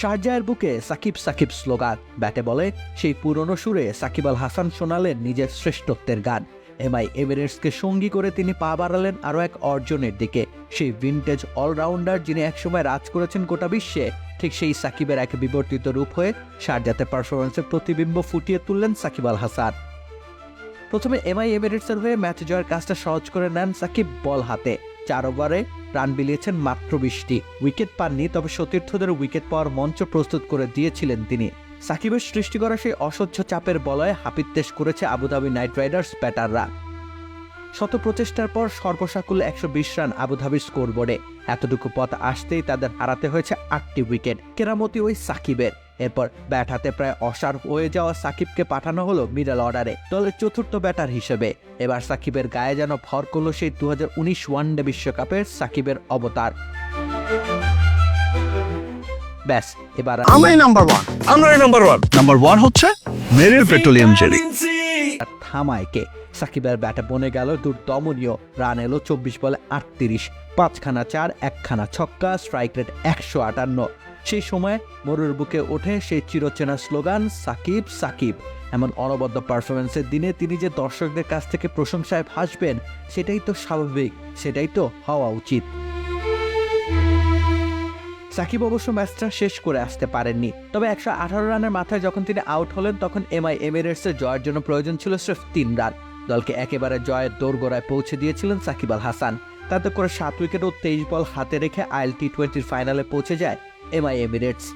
শারজাহের বুকে সাকিব সাকিব স্লোগান, ব্যাটে বলে সেই পুরনো সুরে সাকিব আল হাসান শোনালেন নিজের শ্রেষ্ঠত্বের গান। এমআই এমিরেটসকে সঙ্গী করে তিনি পা বাড়ালেন আরও এক অর্জনের দিকে। সেই ভিনটেজ অলরাউন্ডার যিনি একসময় রাজ করেছেন গোটা বিশ্বে, ঠিক সেই সাকিবের এক বিবর্তিত রূপ হয়ে শারজাতে পারফরমেন্সের প্রতিবিম্ব ফুটিয়ে তুললেন সাকিব আল হাসান। প্রথমে এমআই এমিরেটসের হয়ে ম্যাচ জয়ের কাজটা সহজ করে নেন সাকিব বল হাতে। 4 ওভারে রান বিলিয়েছেন মাত্র 20টি, উইকেট পাননি, তবে সতীর্থদের উইকেট পাওয়ার মঞ্চ প্রস্তুত করে দিয়েছিলেন তিনি। সাকিবের সৃষ্টি করা সেই অসহ্য চাপের বলয়ে হাপিত্তেশ করেছে আবুধাবি নাইট রাইডার্স ব্যাটাররা। শত প্রচেষ্টার পর সর্বসাকুল্যে 120 রান আবুধাবির স্কোরবোর্ডে। এতটুকু পথ আসতেই তাদের হারাতে হয়েছে 8টি উইকেট, কেরামতি ওই সাকিবের। এরপর ব্যাট হাতে প্রায় অসাড় হয়ে যাওয়া সাকিবকে পাঠানো হলো মিডল অর্ডারে দলের চতুর্থ ব্যাটার হিসেবে। এবার সাকিবের গায়ে যেন ভর করলো সেই 2019 ওয়ানডে বিশ্বকাপের সাকিবের অবতার। ব্যাস, এবার আমরাই নাম্বার ওয়ান। নাম্বার ওয়ান হচ্ছে মেরিল পেট্রোলিয়াম জেলি। থামাইকে সাকিবের ব্যাটে বনে গেল দুর্দমনীয় রান এলো 24 বলে 38, 5খানা 4, 1খানা ছক্কা, স্ট্রাইক রেট 158। সেই সময় মরুর বুকে ওঠে সেই চিরচেনা স্লোগান সাকিব সাকিব। এমন অনবদ্য পারফরমেন্সের দিনে তিনি যে দর্শকদের কাছ থেকে প্রশংসায় ভাসবেন, সেটাই তো স্বাভাবিক, সেটাই তো হওয়া উচিত। সাকিব অবশ্য ম্যাচটা শেষ করে আসতে পারেননি, তবে 118 রানের মাথায় যখন তিনি আউট হলেন তখন এমআই এমিরেটসের জয়ের জন্য প্রয়োজন ছিল সির্ফ 3 রান। দলকে একেবারে জয়ের দোরগোড়ায় পৌঁছে দিয়েছিলেন সাকিব আল হাসান। তাতে করে 7 উইকেট ও 23 বল হাতে রেখে আইএল টি-20 ফাইনালে পৌঁছে যায় এমআই এমিরেটস।